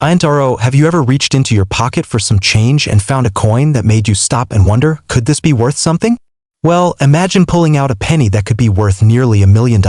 Iantaro, have you ever reached into your pocket for some change and found a coin that made you stop and wonder, could this be worth something? Well, imagine pulling out a penny that could be worth nearly $1 million.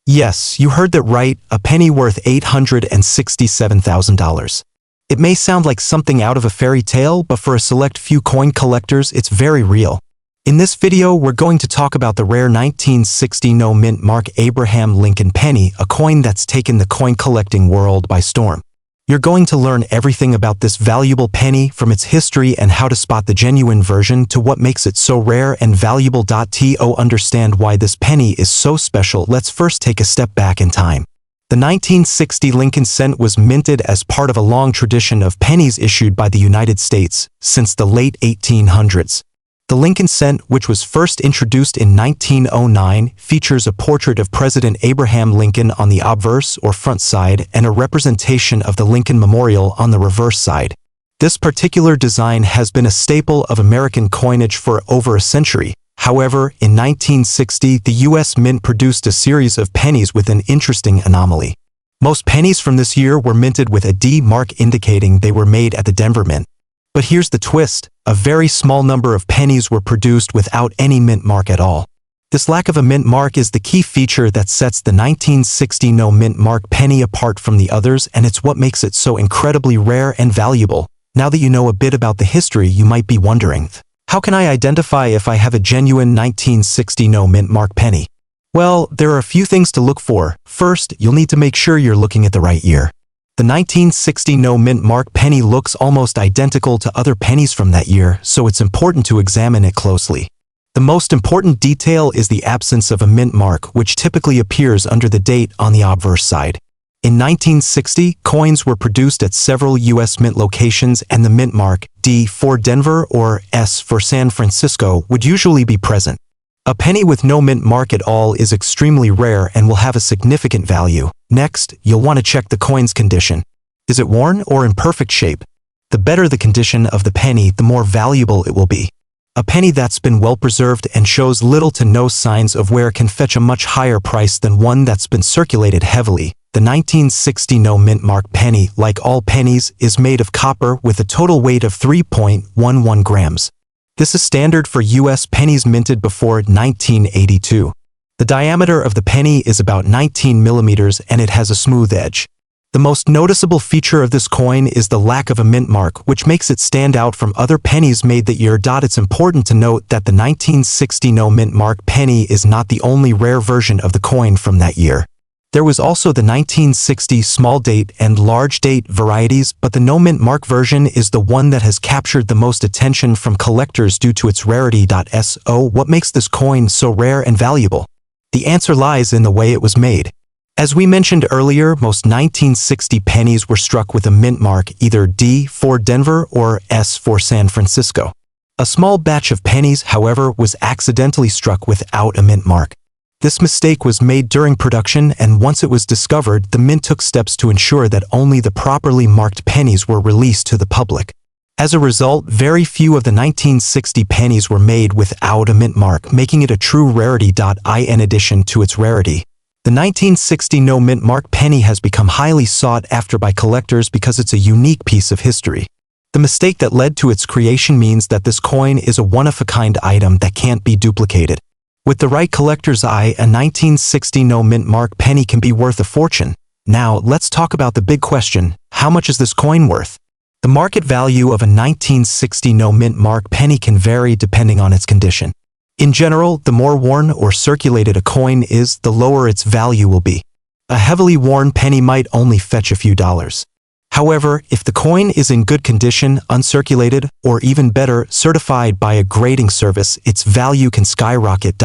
Yes, you heard that right, a penny worth $867,000. It may sound like something out of a fairy tale, but for a select few coin collectors, it's very real. In this video, we're going to talk about the rare 1960 no-mint mark Abraham Lincoln penny, a coin that's taken the coin collecting world by storm. You're going to learn everything about this valuable penny, from its history and how to spot the genuine version to what makes it so rare and valuable. To understand why this penny is so special, let's first take a step back in time. The 1960 Lincoln cent was minted as part of a long tradition of pennies issued by the United States since the late 1800s. The Lincoln cent, which was first introduced in 1909, features a portrait of President Abraham Lincoln on the obverse or front side and a representation of the Lincoln Memorial on the reverse side. This particular design has been a staple of American coinage for over a century. However, in 1960, the U.S. Mint produced a series of pennies with an interesting anomaly. Most pennies from this year were minted with a D mark, indicating they were made at the Denver Mint. But here's the twist. A very small number of pennies were produced without any mint mark at all. This lack of a mint mark is the key feature that sets the 1960 no mint mark penny apart from the others, and it's what makes it so incredibly rare and valuable. Now that you know a bit about the history, you might be wondering, how can I identify if I have a genuine 1960 no mint mark penny? Well, there are a few things to look for. First, you'll need to make sure you're looking at the right year. The 1960 no-mint mark penny looks almost identical to other pennies from that year, so it's important to examine it closely. The most important detail is the absence of a mint mark, which typically appears under the date on the obverse side. In 1960, coins were produced at several U.S. mint locations, and the mint mark, D for Denver or S for San Francisco, would usually be present. A penny with no mint mark at all is extremely rare and will have a significant value. Next, you'll want to check the coin's condition. Is it worn or in perfect shape? The better the condition of the penny, the more valuable it will be. A penny that's been well preserved and shows little to no signs of wear can fetch a much higher price than one that's been circulated heavily. The 1960 no mint mark penny, like all pennies, is made of copper with a total weight of 3.11 grams. This is standard for U.S. pennies minted before 1982. The diameter of the penny is about 19 millimeters and it has a smooth edge. The most noticeable feature of this coin is the lack of a mint mark, which makes it stand out from other pennies made that year. It's important to note that the 1960 no mint mark penny is not the only rare version of the coin from that year. There was also the 1960 small date and large date varieties, but the no mint mark version is the one that has captured the most attention from collectors due to its rarity. So what makes this coin so rare and valuable? The answer lies in the way it was made. As we mentioned earlier, most 1960 pennies were struck with a mint mark, either D for Denver or S for San Francisco. A small batch of pennies, however, was accidentally struck without a mint mark. This mistake was made during production, and once it was discovered, the mint took steps to ensure that only the properly marked pennies were released to the public. As a result, very few of the 1960 pennies were made without a mint mark, making it a true rarity. In addition to its rarity, the 1960 no mint mark penny has become highly sought after by collectors because it's a unique piece of history. The mistake that led to its creation means that this coin is a one-of-a-kind item that can't be duplicated. With the right collector's eye, a 1960 no mint mark penny can be worth a fortune. Now, let's talk about the big question: how much is this coin worth? The market value of a 1960 no mint mark penny can vary depending on its condition. In general, the more worn or circulated a coin is, the lower its value will be. A heavily worn penny might only fetch a few dollars. However, if the coin is in good condition, uncirculated, or even better, certified by a grading service, its value can skyrocket.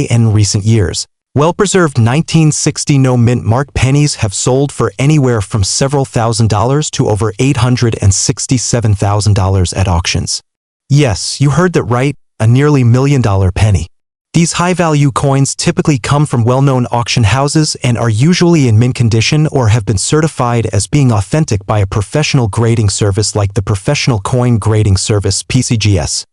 In recent years, well-preserved 1960 no mint mark pennies have sold for anywhere from several $1,000s to over $867,000 at auctions. Yes, you heard that right, a nearly $1 million penny. These high-value coins typically come from well-known auction houses and are usually in mint condition or have been certified as being authentic by a professional grading service like the Professional Coin Grading Service (PCGS).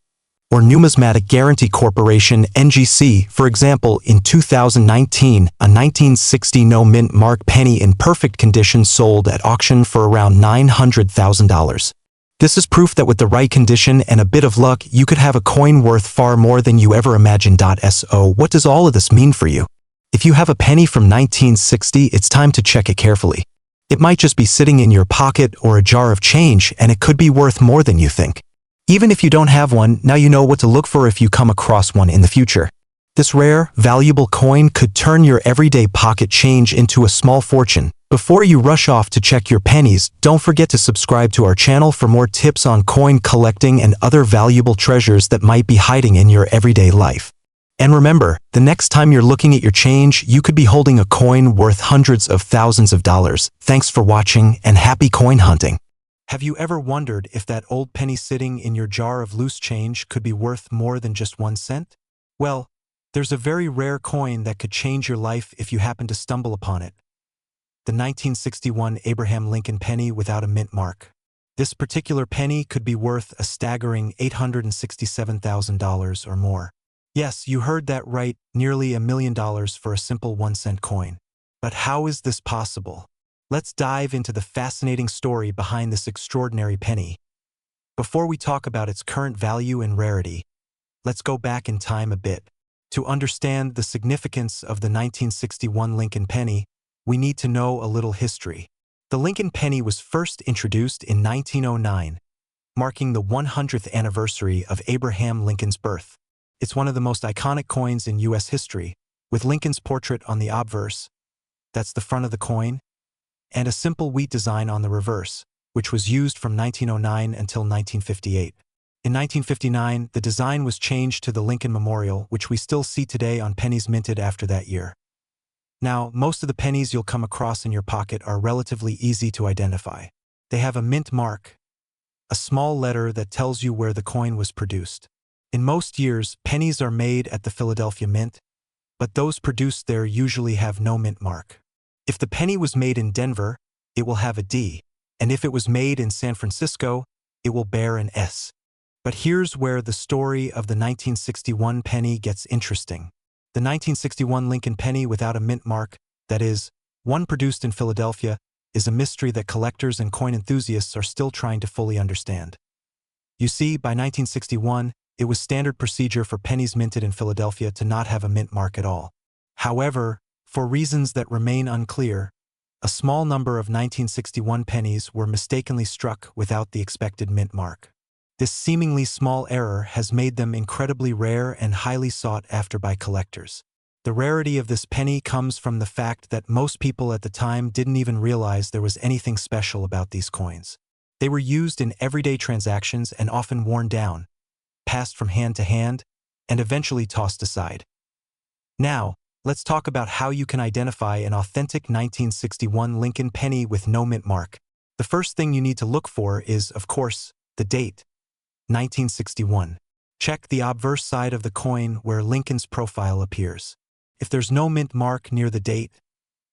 or Numismatic Guarantee Corporation (NGC). For example, in 2019, a 1960 no-mint mark penny in perfect condition sold at auction for around $900,000. This is proof that with the right condition and a bit of luck, you could have a coin worth far more than you ever imagined. So, what does all of this mean for you? If you have a penny from 1960, it's time to check it carefully. It might just be sitting in your pocket or a jar of change, and it could be worth more than you think. Even if you don't have one, now you know what to look for if you come across one in the future. This rare, valuable coin could turn your everyday pocket change into a small fortune. Before you rush off to check your pennies, don't forget to subscribe to our channel for more tips on coin collecting and other valuable treasures that might be hiding in your everyday life. And remember, the next time you're looking at your change, you could be holding a coin worth hundreds of thousands of dollars. Thanks for watching and happy coin hunting. Have you ever wondered if that old penny sitting in your jar of loose change could be worth more than just 1 cent? Well, there's a very rare coin that could change your life if you happen to stumble upon it. The 1961 Abraham Lincoln penny without a mint mark. This particular penny could be worth a staggering $867,000 or more. Yes, you heard that right, nearly $1 million for a simple 1-cent coin. But how is this possible? Let's dive into the fascinating story behind this extraordinary penny. Before we talk about its current value and rarity, let's go back in time a bit. To understand the significance of the 1961 Lincoln penny, we need to know a little history. The Lincoln penny was first introduced in 1909, marking the 100th anniversary of Abraham Lincoln's birth. It's one of the most iconic coins in U.S. history, with Lincoln's portrait on the obverse, that's the front of the coin, and a simple wheat design on the reverse, which was used from 1909 until 1958. In 1959, the design was changed to the Lincoln Memorial, which we still see today on pennies minted after that year. Now, most of the pennies you'll come across in your pocket are relatively easy to identify. They have a mint mark, a small letter that tells you where the coin was produced. In most years, pennies are made at the Philadelphia Mint, but those produced there usually have no mint mark. If the penny was made in Denver, it will have a D, and if it was made in San Francisco, it will bear an S. But here's where the story of the 1961 penny gets interesting. The 1961 Lincoln penny without a mint mark, that is, one produced in Philadelphia, is a mystery that collectors and coin enthusiasts are still trying to fully understand. You see, by 1961, it was standard procedure for pennies minted in Philadelphia to not have a mint mark at all. However, for reasons that remain unclear, a small number of 1961 pennies were mistakenly struck without the expected mint mark. This seemingly small error has made them incredibly rare and highly sought after by collectors. The rarity of this penny comes from the fact that most people at the time didn't even realize there was anything special about these coins. They were used in everyday transactions and often worn down, passed from hand to hand, and eventually tossed aside. Now, let's talk about how you can identify an authentic 1961 Lincoln penny with no mint mark. The first thing you need to look for is, of course, the date, 1961. Check the obverse side of the coin where Lincoln's profile appears. If there's no mint mark near the date,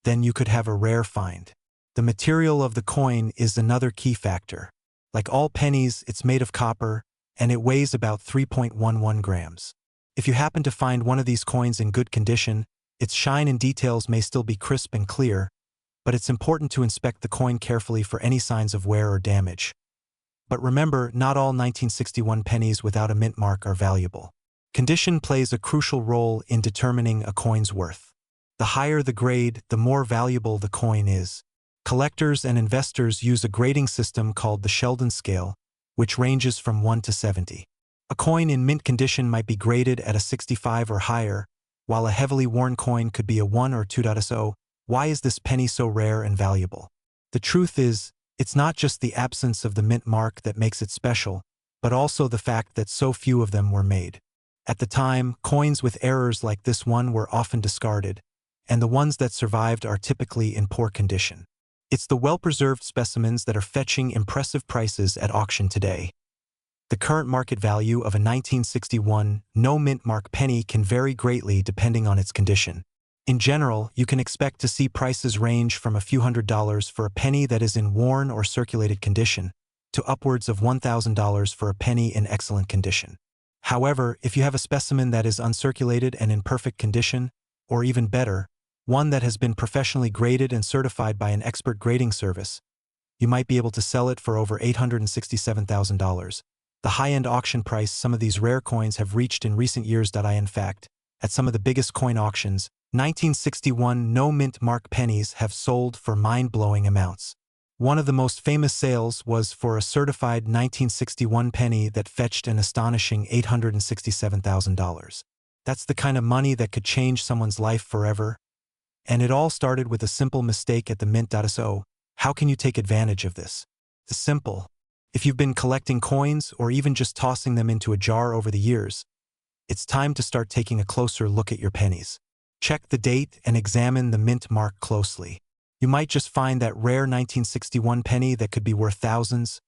then you could have a rare find. The material of the coin is another key factor. Like all pennies, it's made of copper, and it weighs about 3.11 grams. If you happen to find one of these coins in good condition, its shine and details may still be crisp and clear, but it's important to inspect the coin carefully for any signs of wear or damage. But remember, not all 1961 pennies without a mint mark are valuable. Condition plays a crucial role in determining a coin's worth. The higher the grade, the more valuable the coin is. Collectors and investors use a grading system called the Sheldon scale, which ranges from 1 to 70. A coin in mint condition might be graded at a 65 or higher, while a heavily worn coin could be a 1 or 2.0. Why is this penny so rare and valuable? The truth is, it's not just the absence of the mint mark that makes it special, but also the fact that so few of them were made. At the time, coins with errors like this one were often discarded, and the ones that survived are typically in poor condition. It's the well-preserved specimens that are fetching impressive prices at auction today. The current market value of a 1961 no mint mark penny can vary greatly depending on its condition. In general, you can expect to see prices range from a few $100s for a penny that is in worn or circulated condition, to upwards of $1,000 for a penny in excellent condition. However, if you have a specimen that is uncirculated and in perfect condition, or even better, one that has been professionally graded and certified by an expert grading service, you might be able to sell it for over $867,000. The high-end auction price some of these rare coins have reached in recent years. In fact, at some of the biggest coin auctions, 1961 no-mint mark pennies have sold for mind-blowing amounts. One of the most famous sales was for a certified 1961 penny that fetched an astonishing $867,000. That's the kind of money that could change someone's life forever. And it all started with a simple mistake at the mint. So, how can you take advantage of this? It's simple. If you've been collecting coins or even just tossing them into a jar over the years, it's time to start taking a closer look at your pennies. Check the date and examine the mint mark closely. You might just find that rare 1961 penny that could be worth thousands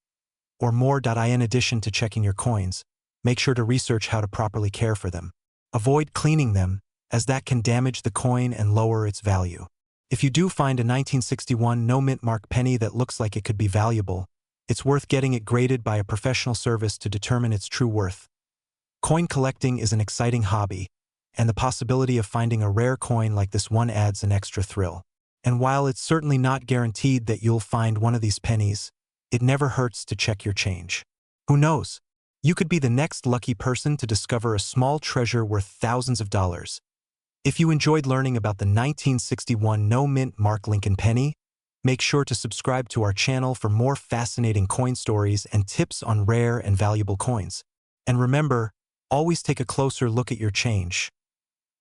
or more. In addition to checking your coins, make sure to research how to properly care for them. Avoid cleaning them, as that can damage the coin and lower its value. If you do find a 1961 no-mint mark penny that looks like it could be valuable, it's worth getting it graded by a professional service to determine its true worth. Coin collecting is an exciting hobby, and the possibility of finding a rare coin like this one adds an extra thrill. And while it's certainly not guaranteed that you'll find one of these pennies, it never hurts to check your change. Who knows? You could be the next lucky person to discover a small treasure worth thousands of dollars. If you enjoyed learning about the 1961 no-mint mark Lincoln penny, make sure to subscribe to our channel for more fascinating coin stories and tips on rare and valuable coins. And remember, always take a closer look at your change.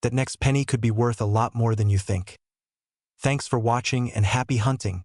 That next penny could be worth a lot more than you think. Thanks for watching and happy hunting.